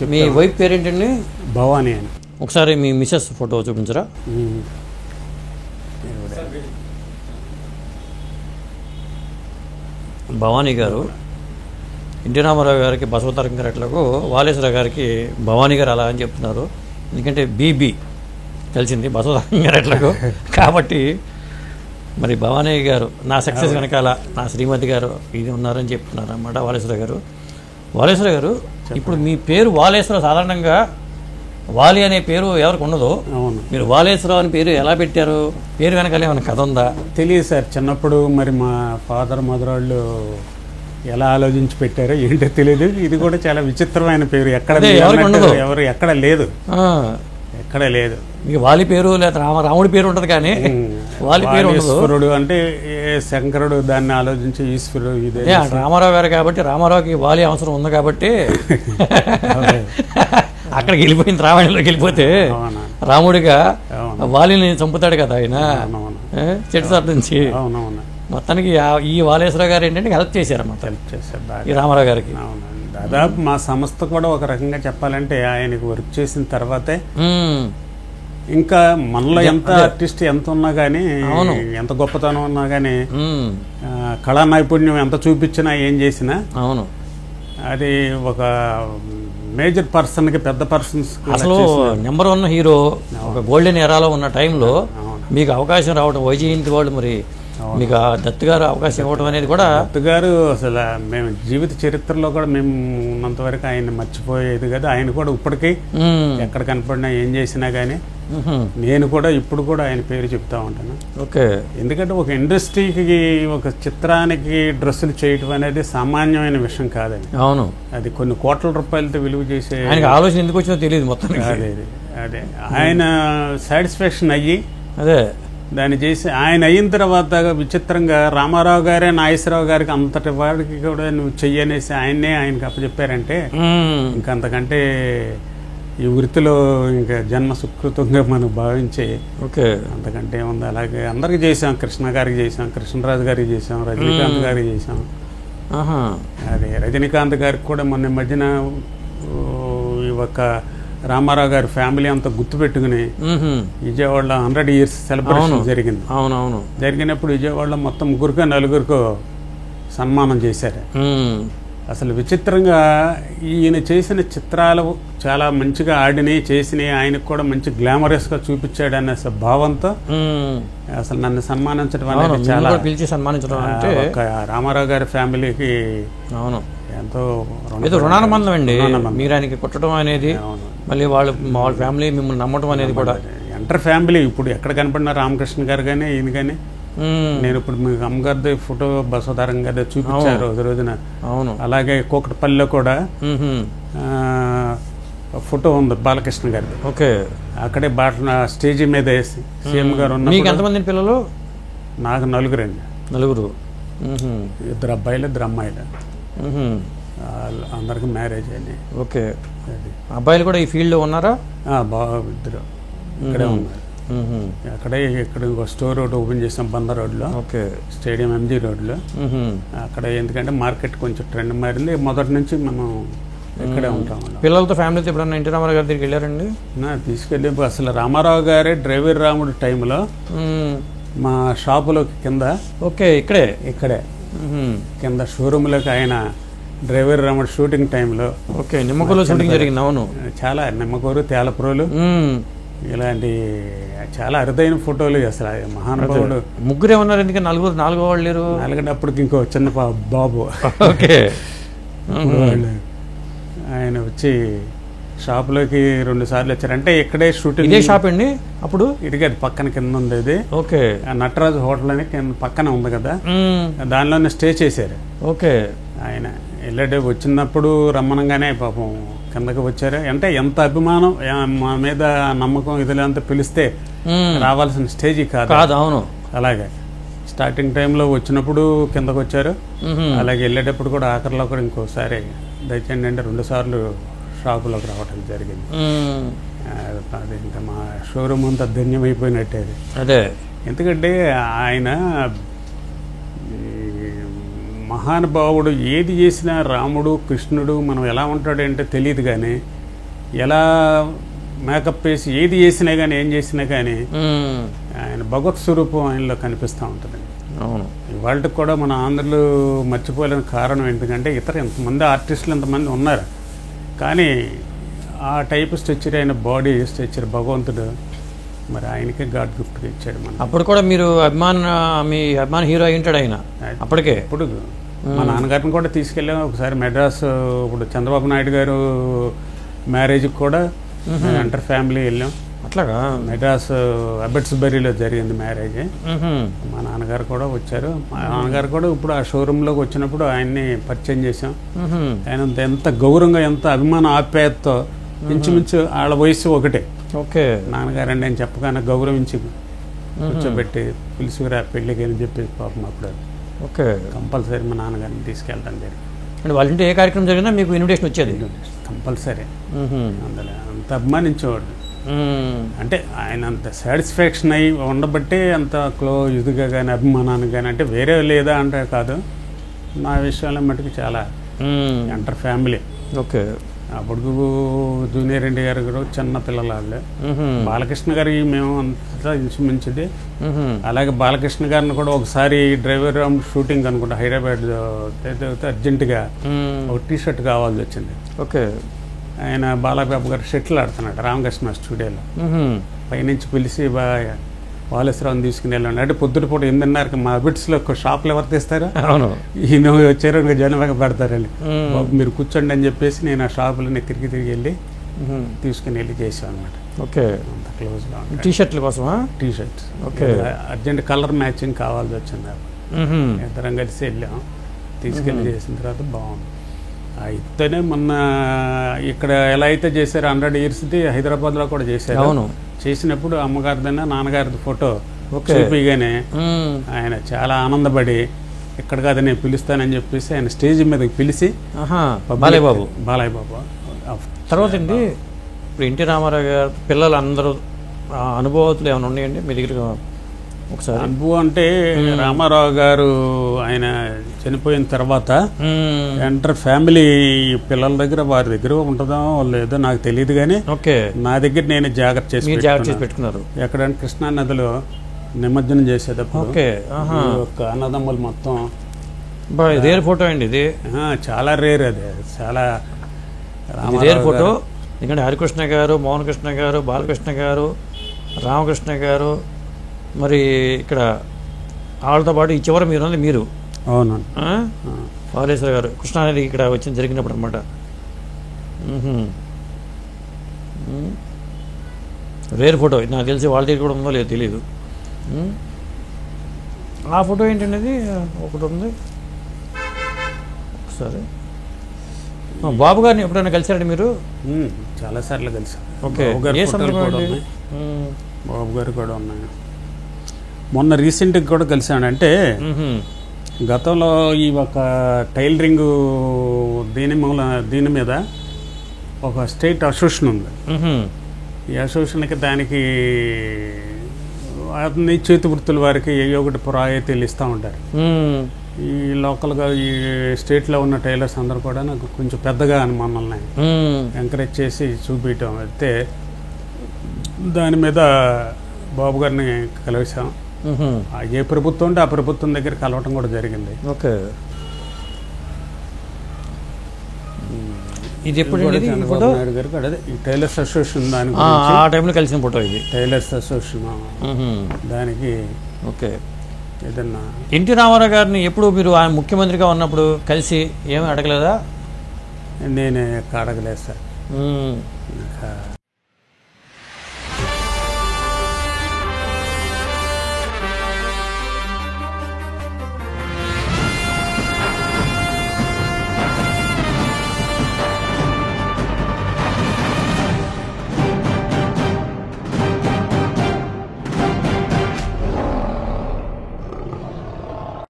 మీ wife పేరేంటండి? భవానీ అని. ఒకసారి మీ మిసెస్ ఫోటో చూపించరా? భవానీ గారు ఎన్టీ రామారావు గారికి బసవతారకం గారు వాలేశ్వర గారికి భవానీ గారు అలా అని చెప్తున్నారు. ఎందుకంటే బీబీ తెలిసింది బసవతారకం గారు కాబట్టి మరి భవానీ గారు నా సక్సెస్ వెనకాల నా శ్రీమతి గారు ఇది ఉన్నారని చెప్తున్నారు అన్నమాట వాలేశ్వర గారు. వాలేశ్వర గారు, ఇప్పుడు మీ పేరు వాలేశ్వర సాధారణంగా వాలి అనే పేరు ఎవరికి ఉండదు. మీరు వాలేశ్వరరావు అని పేరు ఎలా పెట్టారు? పేరు వెనకాల ఏమైనా కథ ఉందా? తెలియదు సార్. చిన్నప్పుడు మరి మా ఫాదర్ మదర్ వాళ్ళు ఎలా ఆలోచించి పెట్టారో ఏంటో తెలియదు. ఇది కూడా చాలా విచిత్రమైన పేరు. ఎవరు ఎక్కడ లేదు, ఎక్కడ లేదు. మీకు వాలి పేరు లేదా రాముడి పేరు ఉంటుంది కానీ వాలి పేరు ఈశ్వరుడు అంటే శంకరుడు దాన్ని ఆలోచించి ఈశ్వరుడు ఇదే రామారావు గారు కాబట్టి రామారావుకి వాలి అవసరం ఉంది కాబట్టి అక్కడికి వెళ్ళిపోయింది. రామాయణంలోకి వెళ్ళిపోతే రాముడిగా వాలిని చంపుతాడు కదా ఆయన చెట్టు సార్ నుంచి. మొత్తానికి ఈ వాలేశ్వర గారు ఏంటంటే హెల్ప్ చేశారన్నమాట, హెల్ప్ చేశారు ఈ రామారావు గారికి. దాదాపు మా సంస్థ కూడా ఒక రకంగా చెప్పాలంటే ఆయనకు వర్క్ చేసిన తర్వాతే ఇంకా మనలో ఎంత ఆర్టిస్ట్ ఎంత ఉన్నా కానీ, ఎంత గొప్పతనం ఉన్నా కానీ, కళా నైపుణ్యం ఎంత చూపించినా ఏం చేసినా అవును అది ఒక మేజర్ పర్సన్కి పెద్ద పర్సన్స్ అసలు నెంబర్ 1 హీరో ఒక గోల్డెన్ ఎరాలో ఉన్న టైంలో మీకు అవకాశం రావడం వైజయంతి వాళ్ళు మరి మీకు దత్తు గారు అవకాశం ఇవ్వడం అనేది కూడా దత్తు గారు అసలు మేము జీవిత చరిత్రలో కూడా మేము ఉన్నంత వరకు ఆయన మర్చిపోయేది కదా. ఆయన కూడా ఇప్పటికీ ఎక్కడ కనపడినా ఏం చేసినా కానీ నేను కూడా ఇప్పుడు కూడా ఆయన పేరు చెప్తా ఉంటాను. ఓకే, ఎందుకంటే ఒక ఇండస్ట్రీకి ఒక చిత్రానికి డ్రెస్సులు చేయటం అనేది సామాన్యమైన విషయం కాదని. అవును, అది కొన్ని కోట్ల రూపాయలతో విలువ చేసే ఆలోచన ఎందుకు వచ్చిందో తెలియదు మొత్తం. అదే ఆయన సాటిస్ఫాక్షన్ అయ్యి అదే దాన్ని చేసి ఆయన అయిన తర్వాత విచిత్రంగా రామారావు గారే నాగేశ్వరరావు గారికి అంతటి వాడికి కూడా నువ్వు చెయ్యనేసి ఆయనకి అప్పచెప్పారంటే ఇంకంతకంటే ఈ వృత్తిలో ఇంకా జన్మ సుకృతంగా మనం భావించే అంతకంటే ఉంది. అలాగే అందరికి చేసాం, కృష్ణ గారికి చేసాం, కృష్ణరాజు గారికి చేసాం, రజనీకాంత్ గారికి చేసాం. అదే రజనీకాంత్ గారికి కూడా మొన్న మధ్యన ఒక రామారావు గారి ఫ్యామిలీ అంతా గుర్తుపెట్టుకుని విజయవాడలో 100 years సెలబ్రేషన్ జరిగింది. అవునవును, జరిగినప్పుడు విజయవాడలో మొత్తం 3-4 సన్మానం చేశారు. అసలు విచిత్రంగా ఈయన చేసిన చిత్రాలు చాలా మంచిగా ఆడినాయి, చేసినాయి, ఆయనకు కూడా మంచి గ్లామరస్ గా చూపించాడు అనే భావంతో అసలు నన్ను సన్మానించడం అనేది చాలా పిలిచి సన్మానించడం అంటే ఒక రామారావు గారి ఫ్యామిలీకి అవును ఎంతో రుణానుబంధం అండి. మీరు ఆయనకి కొట్టడం అనేది, మళ్ళీ వాళ్ళ ఫ్యామిలీ మిమ్మల్ని నమ్మటం అనేది కూడా ఎంటర్ ఫ్యామిలీ. ఇప్పుడు ఎక్కడ కనపడినా రామకృష్ణ గారు కానీ ఈయన కానీ, నేను ఇప్పుడు మీకు అమ్మగారిది ఫోటో బసవతారకం గారి చూపించారు రోజున. అవును, అలాగే కోకటపల్లిలో కూడా ఫోటో ఉంది బాలకృష్ణ గారిది. ఓకే, అక్కడే స్టేజీ మీద వేసి సీఎం గారు ఉన్నారు. మీకు ఎంతమంది పిల్లలు? నాకు 4 అండి. 4? 2 అబ్బాయిలు 2 అమ్మాయిలు. అందరికి మ్యారేజ్ అయింది. ఓకే, అబ్బాయిలు కూడా ఈ ఫీల్డ్ లో ఉన్నారా? ఇద్దరు ఇక్కడే ఉన్నారు. అక్కడే ఇక్కడ స్టోర్ ఒకటి ఓపెన్ చేసాం బందర్ రోడ్లో. ఓకే, స్టేడియం MG రోడ్లో. అక్కడ ఎందుకంటే మార్కెట్ కొంచెం ట్రెండ్ మారింది. మొదటి నుంచి మనం ఇక్కడే ఉంటాం. పిల్లలతో ఫ్యామిలీతో ఎప్పుడన్నా ఎన్టీ రామారావు గారి దగ్గరికి వెళ్ళారండి? తీసుకెళ్ళి అసలు రామారావు గారే డ్రైవర్ రాముడు టైంలో మా షాపులోకి కింద ఇక్కడే కింద షోరూమ్లోకి ఆయన డ్రైవర్ రాముడు షూటింగ్ టైంలో. ఓకే, నిమ్మకూరులో షూటింగ్ జరిగింది. అవును, చాలా నిమ్మకూరు, తేలప్రోలు ఇలాంటి చాలా అరుదైన ఫోటోలు. అసలు మహానుభావుడు. ముగ్గురే ఉన్నారు, ఎందుకంటే నాలుగో వాళ్ళు లేరు. అప్పటికి ఇంకో చిన్న బాబు. ఓకే, ఆయన వచ్చి షాప్లోకి 2 సార్లు వచ్చారు. అంటే ఇక్కడే షూటింగ్. ఇదే షాప్ అండి అప్పుడు? ఇది పక్కన కింద ఉండేది. ఓకే, నటరాజు హోటల్ అని పక్కన ఉంది కదా, దానిలోనే స్టే చేశారు. ఓకే, ఆయన వెళ్ళే వచ్చినప్పుడు రమ్మనంగానే పాపం కిందకి వచ్చారు. అంటే ఎంత అభిమానం మా మీద నమ్మకం ఇదిలంతా పిలిస్తే రావాల్సిన స్టేజీ కాదు. అవును, అలాగే స్టార్టింగ్ టైంలో వచ్చినప్పుడు కిందకు వచ్చారు. అలాగే వెళ్ళేటప్పుడు కూడా ఆఖరిలో కూడా ఇంకోసారి దయచేయండి అంటే 2 సార్లు షాపులోకి రావటం జరిగింది. అది ఇంకా మా షోరూమ్ అంతా ధన్యమైపోయినట్టే. అదే, ఎందుకంటే ఆయన మహానుభావుడు ఏది చేసినా రాముడు కృష్ణుడు మనం ఎలా ఉంటాడంటే తెలియదు, కానీ ఎలా మేకప్ వేసి ఏది చేసినా కానీ ఏం చేసినా కానీ ఆయన భగవత్ స్వరూపం ఆయనలో కనిపిస్తూ ఉంటుందండి. అవును. వాళ్ళకి కూడా మన ఆంధ్రులు మర్చిపోలేని కారణం ఎందుకంటే ఎంతమంది ఆర్టిస్టులు ఎంతమంది ఉన్నారు, కానీ ఆ టైప్ స్ట్రక్చర్ అయిన బాడీ స్ట్రక్చర్ భగవంతుడు మరి ఆయనకే గాడ్ గిఫ్ట్గా ఇచ్చాడు. మన అప్పుడు కూడా మీరు మీ అభిమాన హీరో అయి ఉంటాడు ఆయన అప్పటికే. ఇప్పుడు మా నాన్నగారిని కూడా తీసుకెళ్ళాం ఒకసారి మెడ్రాస్. ఇప్పుడు చంద్రబాబు నాయుడు గారు మ్యారేజ్కి కూడా ఎంటర్ ఫ్యామిలీ వెళ్ళాం. అట్లాగా మెడ్రాస్ అబెట్స్బరీలో జరిగింది మ్యారేజ్. మా నాన్నగారు కూడా వచ్చారు. మా నాన్నగారు కూడా ఇప్పుడు ఆ షోరూంలోకి వచ్చినప్పుడు ఆయన్ని పరిచయం చేశాం. ఆయన ఎంత గౌరవంగా ఎంత అభిమాన ఆప్యాయతతో ఇంచుమించు వాళ్ళ వయసు ఒకటే. ఓకే. నాన్నగారండి నేను చెప్పగానే గౌరవించి కూర్చోబెట్టి పిలుచుకురా పెళ్ళికి అని చెప్పేసి పాపం అప్పుడు ఓకే కంపల్సరీ మా నాన్నగారిని తీసుకెళ్ళడం జరిగింది. అంటే వాళ్ళ ఇంటి ఏ కార్యక్రమం జరిగినా మీకు ఇన్విటేషన్ వచ్చేది కంపల్సరీ. అందులో అంత అభిమానించేవాడు. అంటే ఆయన అంత సాటిస్ఫాక్షన్ అయ్యి ఉండబట్టే అంత ఇదిగా కానీ అభిమానాన్ని కానీ, అంటే వేరే లేదా అంటే కాదు, నా విషయంలో మటుకు చాలా ఎంటర్ ఫ్యామిలీ. ఓకే. అప్పుడు జూనియర్ ఎన్టీఆర్ గారు చిన్న పిల్లల వాళ్ళు, బాలకృష్ణ గారి మేము అంతా ఇంచుమించుది. అలాగే బాలకృష్ణ గారిని కూడా ఒకసారి డ్రైవర్ షూటింగ్ అనుకుంటా హైదరాబాద్ అర్జెంటుగా ఒక టీ షర్ట్ కావాల్సి వచ్చింది. ఓకే. ఆయన బాలబాబు గారు షటిల్ ఆడుతున్నాడు రామకృష్ణ స్టూడియోలో. పైనుంచి పిలిచి వాలేశ్వరావుని తీసుకుని వెళ్ళండి అంటే పొద్దుటిపూట 8:30కి మా బిట్స్లో షాప్లో ఎవరు తీస్తారు, ఈయన వచ్చారు జనమగా పెడతారండి, బాబు మీరు కూర్చోండి అని చెప్పేసి నేను ఆ షాపులని తిరిగి వెళ్ళి తీసుకుని వెళ్ళి చేసాను అనమాట. ఓకే. అంత క్లోజ్గా టీ షర్ట్ల కోసమా? T shirts. Okay. Urgent colour matching కావాల్సి వచ్చింది. ఇద్దరం కలిసి వెళ్ళాం, తీసుకెళ్ళి చేసిన తర్వాత బాగుంది. అయితేనే మొన్న ఇక్కడ ఎలా అయితే చేశారో 100 yearsది హైదరాబాద్లో కూడా చేశారు. చేసినప్పుడు అమ్మగారిదైనా నాన్నగారిది ఫోటో చూపిగానే ఆయన చాలా ఆనందపడి ఇక్కడ కాదు నేను పిలుస్తానని చెప్పేసి ఆయన స్టేజ్ మీదకి పిలిచి బాలయ్య బాబు తర్వాత అండి. ఇప్పుడు ఎన్టీ రామారావు గారు పిల్లలు అందరూ అనుభవాలు ఏమైనా ఉన్నాయండి మీ దగ్గర? ఒకసారి అనుభవం అంటే రామారావు గారు ఆయన చనిపోయిన తర్వాత ఎంటర్ ఫ్యామిలీ పిల్లల దగ్గర వారి దగ్గర ఉంటుందో లేదో నాకు తెలియదు, కానీ నా దగ్గర నేను జాగ్రత్త చేసి పెట్టుకున్నారు. ఎక్కడంటే కృష్ణా నదిలో నిమజ్జనం చేసేటప్పుడు ఒక అన్నదమ్ములు మొత్తం. రేర్ ఫోటో అండి ఇది, చాలా రేర్. అది చాలా రేర్ ఫోటో. ఎందుకంటే హరికృష్ణ గారు, మోహన్ కృష్ణ గారు, బాలకృష్ణ గారు, రామకృష్ణ గారు, మరి ఇక్కడ వాళ్ళతో పాటు ఈ చివర మీరు అవును వాలేశ్వర గారు కృష్ణానది ఇక్కడ జరిగినప్పుడు అనమాట. రేర్ ఫోటో నాకు తెలిసి వాళ్ళ దగ్గర కూడా ఉందో లేదో తెలియదు. ఆ ఫోటో ఏంటండి అది ఒకటి ఉంది. ఒకసారి బాబు గారిని ఎప్పుడైనా కలిసారండి మీరు? చాలాసార్లు కలిసాం. ఓకే. ఏ సందర్భంగా? బాబు గారు కూడా ఉన్నాయి. మొన్న రీసెంట్గా కూడా కలిసాను. అంటే గతంలో ఈ ఒక టైలరింగ్ దీని మీద ఒక స్టేట్ అసోసియేషన్ ఉంది. ఈ అసోసియేషన్కి దానికి అన్ని చేతి వృత్తుల వారికి ఏ ఒకటి ప్రాయతీలు ఇస్తూ ఉంటారు. ఈ లోకల్గా ఈ స్టేట్లో ఉన్న టైలర్స్ అందరూ కూడా నాకు కొంచెం పెద్దగా మనల్ని ఎంకరేజ్ చేసి చూపించడం అయితే దాని మీద బాబు గారిని కలిసాం. ఏ ప్రభుత్వం ఉంటే ఆ ప్రభుత్వం దగ్గర కలవటం కూడా జరిగింది. ఓకే. ఇది ఎప్పుడు చంద్రబాబు నాయుడు గారికి అదే ఈ టైలర్స్ అసోసియేషన్ దాని ఆ టైంలో కలిసిన ఫోటో ఇది. టైలర్స్ అసోసియేషన్ దానికి. ఓకే. ఏదన్నా ఎన్టీ రామారావు గారిని ఎప్పుడు మీరు ఆయన ముఖ్యమంత్రిగా ఉన్నప్పుడు కలిసి ఏమీ అడగలేదా? నేను అడగలేదు సార్.